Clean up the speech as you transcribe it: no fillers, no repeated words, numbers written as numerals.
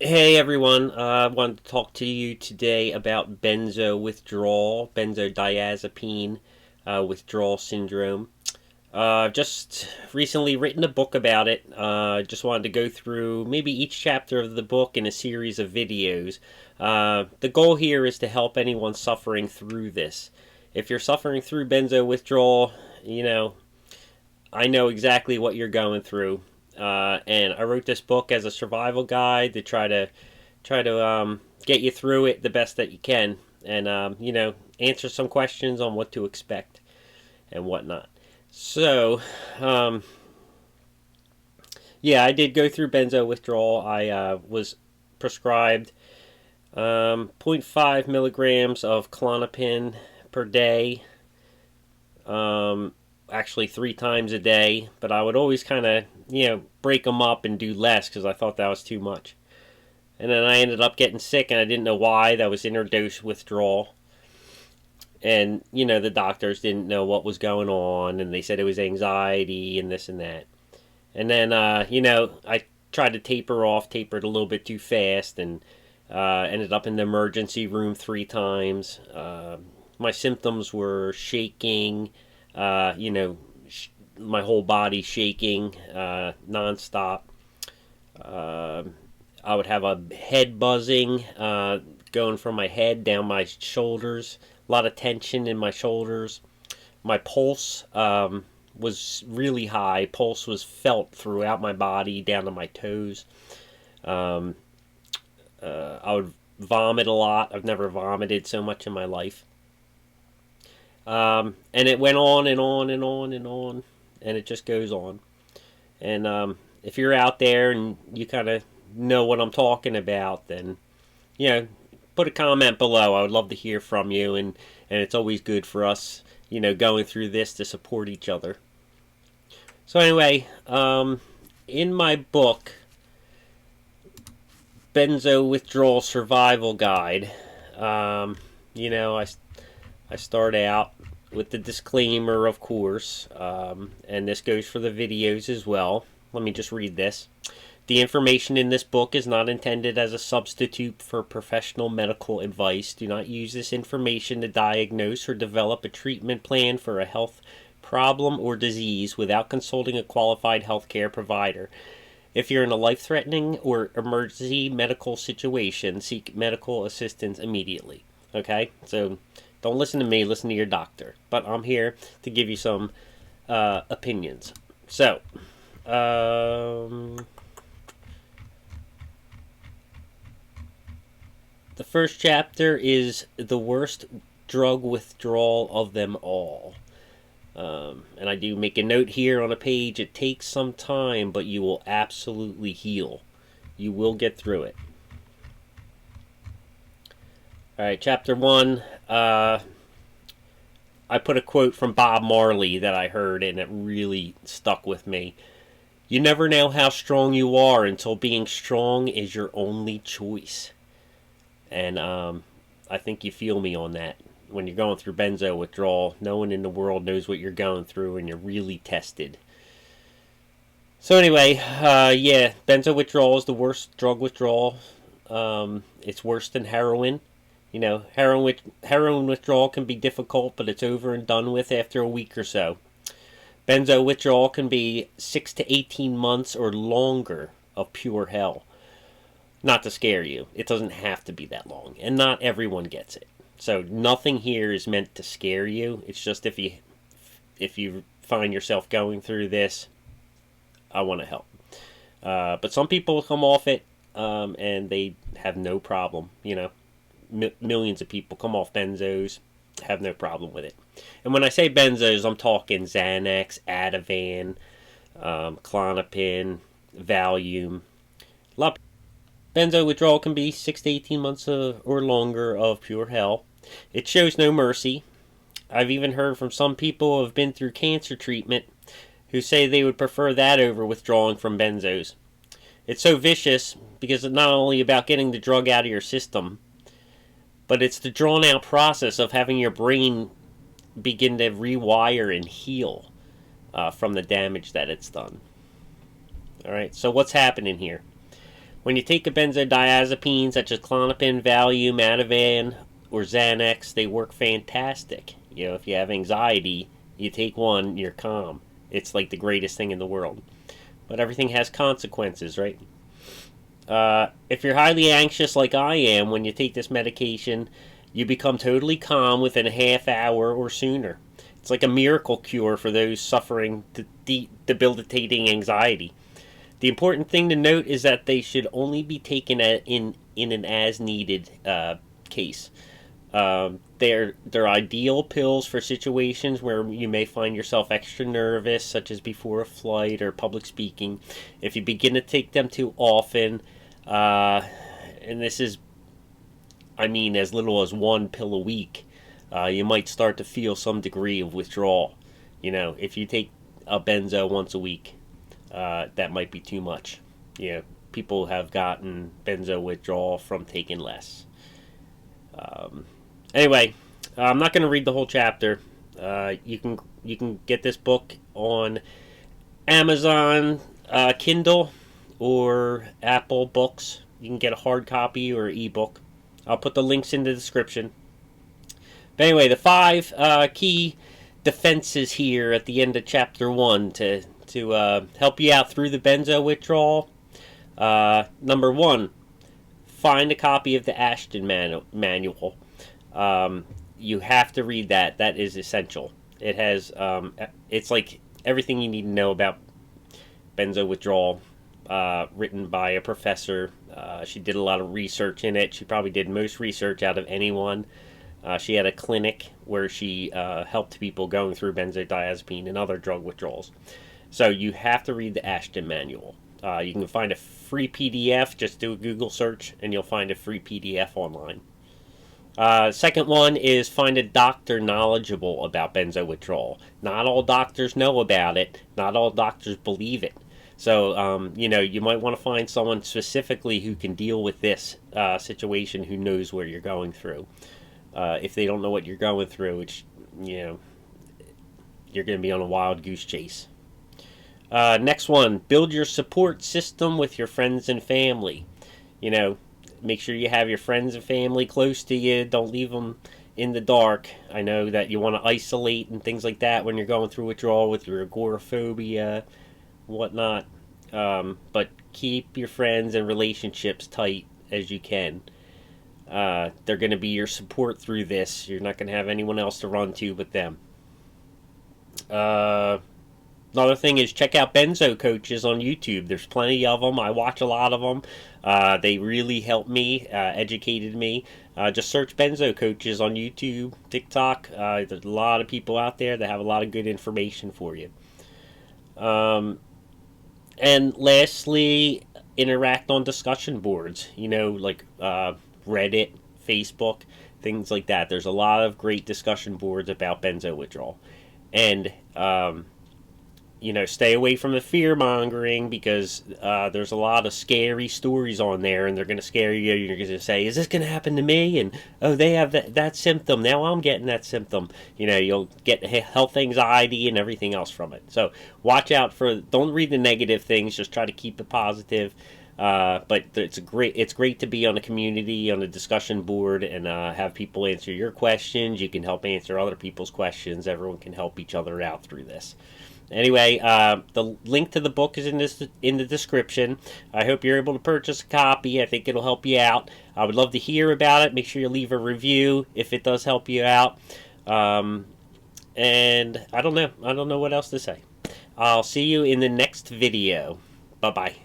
Hey everyone, I wanted to talk to you today about benzo withdrawal, benzodiazepine withdrawal syndrome. I've just recently written a book about it. Just wanted to go through maybe each chapter of the book in a series of videos. The goal here is to help anyone suffering through this. If you're suffering through benzo withdrawal, I know exactly what you're going through. And I wrote this book as a survival guide to try to get you through it the best that you can, and answer some questions on what to expect and whatnot. So, um, yeah, I did go through benzo withdrawal. I was prescribed zero point 0.5 milligrams of Klonopin per day. Actually 3 times a day, but I would always kind of break them up and do less because I thought that was too much. And then I ended up getting sick, and I didn't know why. That was interdose withdrawal. And, the doctors didn't know what was going on, and they said it was anxiety and this and that. And then, I tried to tapered a little bit too fast, and ended up in the emergency room 3 times. My symptoms were shaking, my whole body shaking nonstop. Uh, I would have a head buzzing going from my head down my shoulders, a lot of tension in my shoulders. My pulse was really high. Pulse was felt throughout my body down to my toes. Um, I would vomit a lot. I've never vomited so much in my life. And it went on and on and on and on, and it just goes on. And if you're out there and you kind of know what I'm talking about, then put a comment below. I would love to hear from you, and it's always good for us, going through this to support each other. So anyway, in my book, Benzo Withdrawal Survival Guide, I start out with the disclaimer, of course, and this goes for the videos as well. Let me just read this. The information in this book is not intended as a substitute for professional medical advice. Do not use this information to diagnose or develop a treatment plan for a health problem or disease without consulting a qualified healthcare provider. If you're in a life-threatening or emergency medical situation, seek medical assistance immediately. Okay? So don't listen to me, listen to your doctor. But I'm here to give you some opinions. So, the first chapter is the worst drug withdrawal of them all. And I do make a note here on a page. It takes some time, but you will absolutely heal. You will get through it. Alright, chapter 1. I put a quote from Bob Marley that I heard, and it really stuck with me. You never know how strong you are until being strong is your only choice. And I think you feel me on that. When you're going through benzo withdrawal, no one in the world knows what you're going through, and you're really tested. So anyway, benzo withdrawal is the worst drug withdrawal. It's worse than heroin. Heroin withdrawal can be difficult, but it's over and done with after a week or so. Benzo withdrawal can be 6 to 18 months or longer of pure hell. Not to scare you. It doesn't have to be that long, and not everyone gets it. So nothing here is meant to scare you. It's just if you find yourself going through this, I want to help. But some people come off it, and they have no problem. Millions of people come off benzos, have no problem with it. And when I say benzos, I'm talking Xanax, Ativan, Klonopin, Valium. Benzo withdrawal can be 6 to 18 months or longer of pure hell. It shows no mercy. I've even heard from some people who have been through cancer treatment who say they would prefer that over withdrawing from benzos. It's so vicious because it's not only about getting the drug out of your system, but it's the drawn-out process of having your brain begin to rewire and heal from the damage that it's done. Alright, so what's happening here? When you take a benzodiazepine such as Klonopin, Valium, Ativan, or Xanax, they work fantastic. You know, if you have anxiety, you take one, you're calm. It's like the greatest thing in the world. But everything has consequences, right? If you're highly anxious like I am, when you take this medication, you become totally calm within a half hour or sooner. It's like a miracle cure for those suffering debilitating anxiety. The important thing to note is that they should only be taken in an as-needed case. They're ideal pills for situations where you may find yourself extra nervous, such as before a flight or public speaking. If you begin to take them too often, and this is, I mean, as little as one pill a week, you might start to feel some degree of withdrawal. You know, if you take a benzo once a week, that might be too much. You know, people have gotten benzo withdrawal from taking less. Anyway, I'm not going to read the whole chapter. You can get this book on Amazon Kindle or Apple Books. You can get a hard copy or ebook. I'll put the links in the description. But anyway, the 5 key defenses here at the end of chapter 1 to help you out through the benzo withdrawal. Number 1, find a copy of the Ashton manual. You have to read that. That is essential. It has it's like everything you need to know about benzo withdrawal, written by a professor. She did a lot of research in it. She probably did most research out of anyone. She had a clinic where she helped people going through benzodiazepine and other drug withdrawals. So you have to read the Ashton manual. You can find a free PDF. Just do a Google search and you'll find a free PDF online. Second one is find a doctor knowledgeable about benzo withdrawal. Not all doctors know about it. Not all doctors believe it. So, you know, you might want to find someone specifically who can deal with this situation, who knows what you're going through. If they don't know what you're going through, which, you know, you're going to be on a wild goose chase. Next one, build your support system with your friends and family. You know, make sure you have your friends and family close to you. Don't leave them in the dark. I know that you want to isolate and things like that when you're going through withdrawal with your agoraphobia, whatnot. But keep your friends and relationships tight as you can. They're going to be your support through this. You're not going to have anyone else to run to but them. Another thing is check out benzo coaches on YouTube. There's plenty of them. I watch a lot of them. They really helped me, educated me. Just search benzo coaches on YouTube, TikTok. There's a lot of people out there that have a lot of good information for you. And lastly, interact on discussion boards. You know, like Reddit, Facebook, things like that. There's a lot of great discussion boards about benzo withdrawal. And you know, stay away from the fear-mongering, because there's a lot of scary stories on there, and they're going to scare you. You're going to say, is this going to happen to me? And, oh, they have that symptom. Now I'm getting that symptom. You know, you'll get health anxiety and everything else from it. So watch out for, don't read the negative things. Just try to keep it positive. But it's great to be on a community, on a discussion board, and have people answer your questions. You can help answer other people's questions. Everyone can help each other out through this. Anyway, the link to the book is in the description. I hope you're able to purchase a copy. I think it'll help you out. I would love to hear about it. Make sure you leave a review if it does help you out. And I don't know what else to say. I'll see you in the next video. Bye-bye.